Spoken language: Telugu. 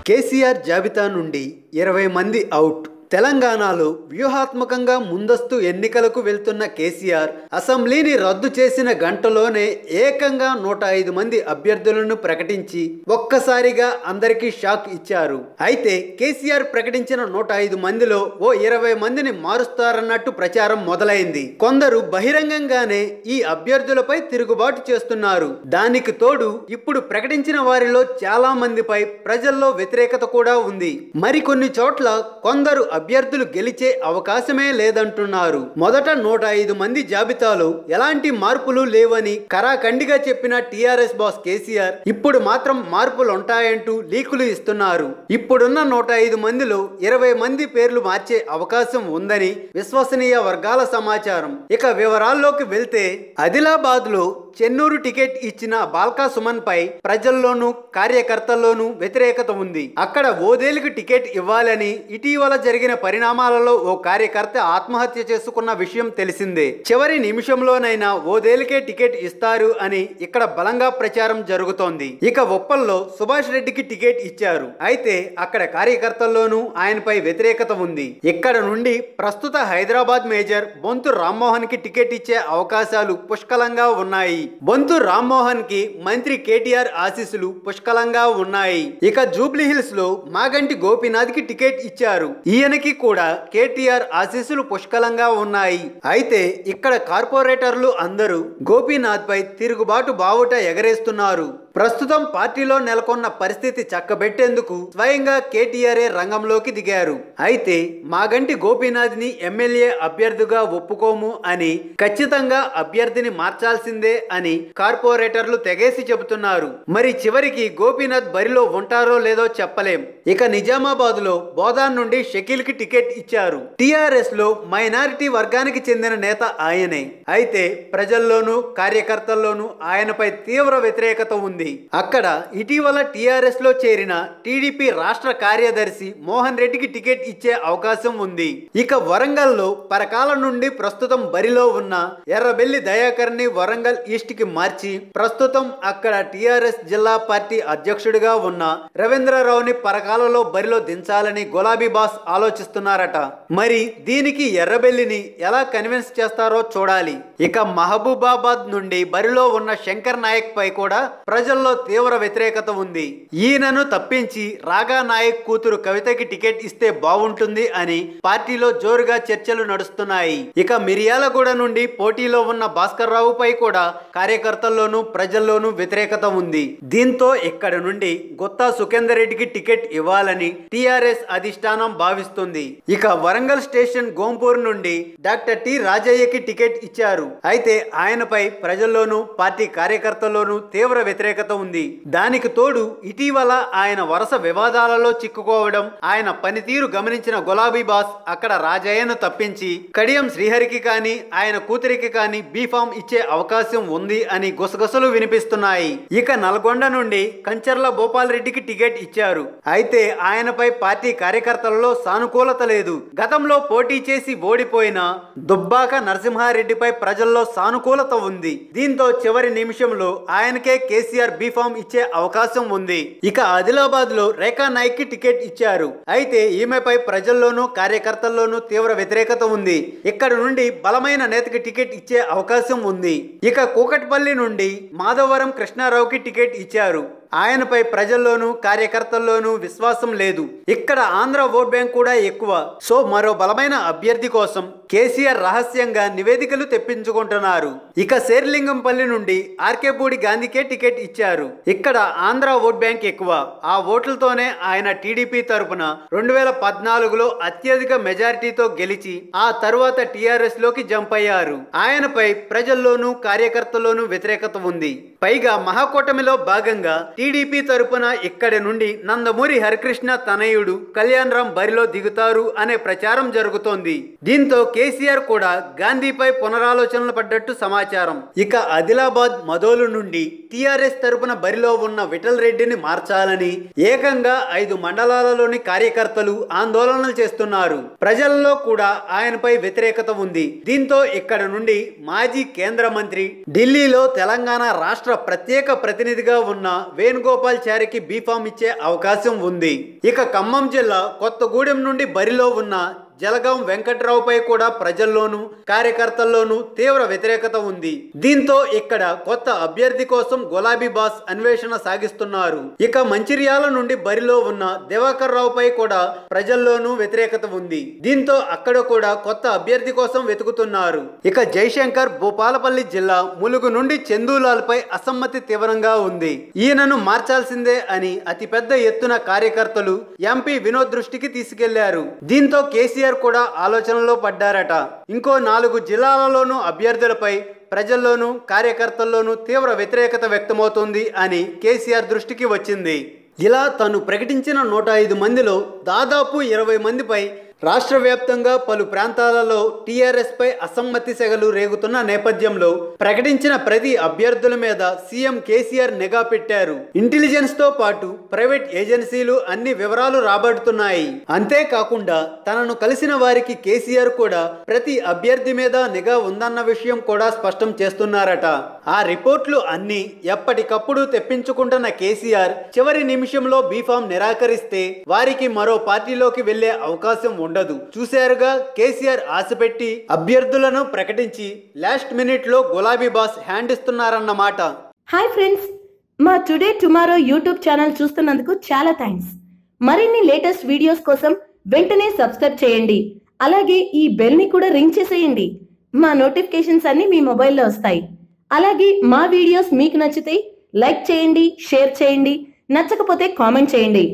కేసీఆర్ జాబితా నుండి 20 మంది అవుట్. తెలంగాణలో వ్యూహాత్మకంగా ముందస్తు ఎన్నికలకు వెళ్తున్న కేసీఆర్ అసెంబ్లీని రద్దు చేసిన గంటలోనే ఏకంగా 105 మంది అభ్యర్థులను ప్రకటించి ఒక్కసారిగా అందరికీ షాక్ ఇచ్చారు. అయితే కేసీఆర్ ప్రకటించిన 105 మందిలో ఓ 20 మందిని మారుస్తారన్నట్టు ప్రచారం మొదలైంది. కొందరు బహిరంగంగానే ఈ అభ్యర్థులపై తిరుగుబాటు చేస్తున్నారు. దానికి తోడు ఇప్పుడు ప్రకటించిన వారిలో చాలా మందిపై ప్రజల్లో వ్యతిరేకత కూడా ఉంది. మరికొన్ని చోట్ల కొందరు అభ్యర్థులు గెలిచే అవకాశమే లేదంటున్నారు. మొదట 105 మంది జాబితాలో ఎలాంటి మార్పులు లేవని కరాఖండిగా చెప్పిన టీఆర్ఎస్ బాస్ కేసీఆర్ ఇప్పుడు మాత్రం మార్పులుంటాయంటూ లీకులు ఇస్తున్నారు. ఇప్పుడున్న 105 మందిలో 20 మంది పేర్లు మార్చే అవకాశం ఉందని విశ్వసనీయ వర్గాల సమాచారం. ఇక వివరాల్లోకి వెళ్తే ఆదిలాబాద్ లో చెన్నూరు టికెట్ ఇచ్చిన బాల్కా సుమన్ పై ప్రజల్లోనూ కార్యకర్తల్లోనూ వ్యతిరేకత ఉంది. అక్కడ ఓదేలుకు టికెట్ ఇవ్వాలని ఇటీవల జరిగిన పరిణామాలలో ఓ కార్యకర్త ఆత్మహత్య చేసుకున్న విషయం తెలిసిందే. చివరి నిమిషంలోనైనా ఓదేలుకే టికెట్ ఇస్తారు అని ఇక్కడ బలంగా ప్రచారం జరుగుతోంది. ఇక ఉప్పల్లో సుభాష్ రెడ్డికి టికెట్ ఇచ్చారు. అయితే అక్కడ కార్యకర్తల్లోనూ ఆయనపై వ్యతిరేకత ఉంది. ఇక్కడ నుండి ప్రస్తుత హైదరాబాద్ మేజర్ బొంతు రామ్మోహన్ కి టికెట్ ఇచ్చే అవకాశాలు పుష్కలంగా ఉన్నాయి. బొంతు రామ్మోహన్ కి మంత్రి కేటీఆర్ ఆశీస్సులు పుష్కలంగా ఉన్నాయి. ఇక జూబ్లీహిల్స్ లో మాగంటి గోపీనాథ్ కి టికెట్ ఇచ్చారు. ఈయనకి కూడా కేటీఆర్ ఆశీస్సులు పుష్కలంగా ఉన్నాయి. అయితే ఇక్కడ కార్పొరేటర్లు అందరూ గోపీనాథ్ పై తిరుగుబాటు బావుట ఎగరేస్తున్నారు. ప్రస్తుతం పార్టీలో నెలకొన్న పరిస్థితి చక్కబెట్టేందుకు స్వయంగా కేటీఆర్ఏ రంగంలోకి దిగారు. అయితే మాగంటి గోపీనాథ్ ని ఎమ్మెల్యే అభ్యర్థిగా ఒప్పుకోము అని, ఖచ్చితంగా అభ్యర్థిని మార్చాల్సిందే అని కార్పొరేటర్లు తెగేసి చెబుతున్నారు. మరి చివరికి గోపీనాథ్ బరిలో ఉంటారో లేదో చెప్పలేం. ఇక నిజామాబాద్ లో బోధాన్ నుండి షకీల్ కి టికెట్ ఇచ్చారు. టిఆర్ఎస్ లో మైనారిటీ వర్గానికి చెందిన నేత ఆయనే. అయితే ప్రజల్లోనూ కార్యకర్తల్లోనూ ఆయనపై తీవ్ర వ్యతిరేకత ఉంది. అక్కడ ఇటీవల టిఆర్ఎస్ లో చేరిన టీడీపీ రాష్ట్ర కార్యదర్శి మోహన్ రెడ్డికి టికెట్ ఇచ్చే అవకాశం ఉంది. ఇక వరంగల్ లో పరకాల నుండి ప్రస్తుతం బరిలో ఉన్న ఎర్రబెల్లి దయాకర్ ని వరంగల్ ఈస్ట్ కి మార్చి ప్రస్తుతం అక్కడ టిఆర్ఎస్ జిల్లా పార్టీ అధ్యక్షుడిగా ఉన్న రవీంద్రరావుని పరకాలలో బరిలో దించాలని గులాబీ బాస్ ఆలోచిస్తున్నారట. మరి దీనికి ఎర్రబెల్లిని ఎలా కన్విన్స్ చేస్తారో చూడాలి. ఇక మహబూబాబాద్ నుండి బరిలో ఉన్న శంకర్ నాయక్ పై కూడా ప్రజల్లో తీవ్ర వ్యతిరేకత ఉంది. ఈయనను తప్పించి రాగా నాయక్ కూతురు కవితకి టికెట్ ఇస్తే బాగుంటుంది అని పార్టీలో జోరుగా చర్చలు నడుస్తున్నాయి. ఇక మిర్యాలగూడ నుండి పోటీలో ఉన్న భాస్కర్ రావుపై కూడా కార్యకర్తల్లోనూ ప్రజల్లోనూ వ్యతిరేకత ఉంది. దీంతో ఇక్కడ నుండి గుత్తా సుఖేందర్ రెడ్డికి టికెట్ ఇవ్వాలని టిఆర్ఎస్ అధిష్టానం భావిస్తుంది. ఇక వరంగల్ స్టేషన్ గోంపూర్ నుండి డాక్టర్ టి రాజయ్యకి టికెట్ ఇచ్చారు. అయితే ఆయనపై ప్రజల్లోనూ పార్టీ కార్యకర్తల్లోనూ తీవ్ర వ్యతిరేకత ఉంది. దానికి తోడు ఇటీవల ఆయన వరుస వివాదాలలో చిక్కుకోవడం, ఆయన పనితీరు గమనించిన గులాబీ బాస్ అక్కడ రాజయ్యను తప్పించి కడియం శ్రీహరికి కానీ ఆయన కూతురికి కానీ బీఫామ్ ఇచ్చే అవకాశం ఉంది అని గుసగుసలు వినిపిస్తున్నాయి. ఇక నల్గొండ నుండి కంచర్ల భూపాల్ రెడ్డికి టికెట్ ఇచ్చారు. అయితే ఆయనపై పార్టీ కార్యకర్తలలో సానుకూలత లేదు. గతంలో పోటీ చేసి ఓడిపోయిన దుబ్బాక నరసింహారెడ్డిపై ప్రజల్లో సానుకూలత ఉంది. దీంతో చివరి నిమిషంలో ఆయనకే కేసీఆర్ బీఫామ్ ఇచ్చే అవకాశం ఉంది. ఇక ఆదిలాబాద్ లో రేఖా నాయక్ కి టికెట్ ఇచ్చారు. అయితే ఈమెపై ప్రజల్లోనూ కార్యకర్తల్లోనూ తీవ్ర వ్యతిరేకత ఉంది. ఇక్కడ నుండి బలమైన నేతకి టికెట్ ఇచ్చే అవకాశం ఉంది. ఇక కూకట్పల్లి నుండి మాధవరం కృష్ణారావుకి టికెట్ ఇచ్చారు. ఆయనపై ప్రజల్లోనూ కార్యకర్తల్లోనూ విశ్వాసం లేదు. ఇక్కడ ఆంధ్ర ఓట్ బ్యాంక్ కూడా ఎక్కువ. సో మరో బలమైన అభ్యర్థి కోసం కేసీఆర్ రహస్యంగా నివేదికలు తెప్పించుకుంటున్నారు. ఇక శేర్లింగంపల్లి నుండి ఆర్కేపూడి గాంధీకే టికెట్ ఇచ్చారు. ఇక్కడ ఆంధ్ర ఓట్ బ్యాంక్ ఎక్కువ. ఆ ఓట్లతోనే ఆయన టీడీపీ తరపున 2014లో అత్యధిక మెజారిటీతో గెలిచి ఆ తరువాత టిఆర్ఎస్ లోకి జంప్ అయ్యారు. ఆయనపై ప్రజల్లోనూ కార్యకర్తల్లోనూ వ్యతిరేకత ఉంది. పైగా మహాకూటమిలో భాగంగా టీడీపీ తరపున ఇక్కడి నుండి నందమూరి హరికృష్ణ తనయుడు కళ్యాణ్ రామ్ బరిలో దిగుతారు అనే ప్రచారం జరుగుతోంది. దీంతో కేసీఆర్ కూడా గాంధీపై పునరాలోచనలు పడ్డట్టు సమాచారం. ఇక ఆదిలాబాద్ మదోలు నుండి టీఆర్ఎస్ తరపున బరిలో ఉన్న విఠల్ రెడ్డిని మార్చాలని ఏకంగా 5 మండలాలలోని కార్యకర్తలు ఆందోళనలు చేస్తున్నారు. ప్రజల్లో కూడా ఆయనపై వ్యతిరేకత ఉంది. దీంతో ఇక్కడ నుండి మాజీ కేంద్ర మంత్రి, ఢిల్లీలో తెలంగాణ రాష్ట్ర ప్రత్యేక ప్రతినిధిగా ఉన్న వేణు వేణుగోపాల్చారికి బీఫామ్ ఇచ్చే అవకాశం ఉంది. ఇక ఖమ్మం జిల్లా కొత్తగూడెం నుండి బరిలో ఉన్న జలగాం వెంకట్రావుపై కూడా ప్రజల్లోనూ కార్యకర్తల్లోనూ తీవ్ర వ్యతిరేకత ఉంది. దీంతో ఇక్కడ కొత్త అభ్యర్థి కోసం గులాబీ బాస్ అన్వేషణ సాగిస్తున్నారు. ఇక మంచిర్యాల నుండి బరిలో ఉన్న దివాకర్ రావుపై కూడా ప్రజల్లోనూ వ్యతిరేకత ఉంది. దీంతో అక్కడ కూడా కొత్త అభ్యర్థి కోసం వెతుకుతున్నారు. ఇక జయశంకర్ భూపాలపల్లి జిల్లా ములుగు నుండి చందూలాల్ పై అసమ్మతి తీవ్రంగా ఉంది. ఈయనను మార్చాల్సిందే అని అతిపెద్ద ఎత్తున కార్యకర్తలు ఎంపీ వినోద్ దృష్టికి తీసుకెళ్లారు. దీంతో కేసీఆర్ కూడా ఆలోచనలో పడ్డారట. ఇంకో 4 జిల్లాలలోనూ అభ్యర్థులపై ప్రజల్లోనూ కార్యకర్తల్లోనూ తీవ్ర వ్యతిరేకత వ్యక్తమవుతుంది అని కేసీఆర్ దృష్టికి వచ్చింది. ఇలా తను ప్రకటించిన 105 మందిలో దాదాపు 20 మందిపై రాష్ట్ర వ్యాప్తంగా పలు ప్రాంతాలలో టీఆర్ఎస్ పై అసమ్మతి సెగలు రేగుతున్న నేపథ్యంలో ప్రకటించిన ప్రతి అభ్యర్థుల మీద సీఎం కేసీఆర్ నిఘా పెట్టారు. ఇంటెలిజెన్స్ తో పాటు ప్రైవేట్ ఏజెన్సీలు అన్ని వివరాలు రాబడుతున్నాయి. అంతేకాకుండా తనను కలిసిన వారికి కేసీఆర్ కూడా ప్రతి అభ్యర్థి మీద నిఘా ఉందన్న విషయం కూడా స్పష్టం చేస్తున్నారట. ఆ రిపోర్ట్లు అన్ని ఎప్పటికప్పుడు తెప్పించుకుంటున్న కేసీఆర్ చివరి నిమిషంలో బీఫామ్ నిరాకరిస్తే వారికి మరో పార్టీలోకి వెళ్లే అవకాశం ఉండదు. చూశారుగా, కేసీఆర్ ఆశపెట్టి అభ్యర్థులను ప్రకటించి లాస్ట్ మినిట్ లో గులాబీ బాస్ హ్యాండ్ ఇస్తున్నారన్నమాట. హాయ్ ఫ్రెండ్స్, మా టుడే టుమారో యూట్యూబ్ ఛానల్ చూస్తున్నందుకు చాలా థ్యాంక్స్. మరిన్ని లేటెస్ట్ వీడియోస్ కోసం వెంటనే సబ్స్క్రైబ్ చేయండి. అలాగే ఈ బెల్ ని కూడా రింగ్ చేసేయండి. మా నోటిఫికేషన్స్ అన్ని మీ మొబైల్లో వస్తాయి. అలాగే మా వీడియోస్ మీకు నచ్చితే లైక్ చేయండి, షేర్ చేయండి, నచ్చకపోతే కామెంట్ చేయండి.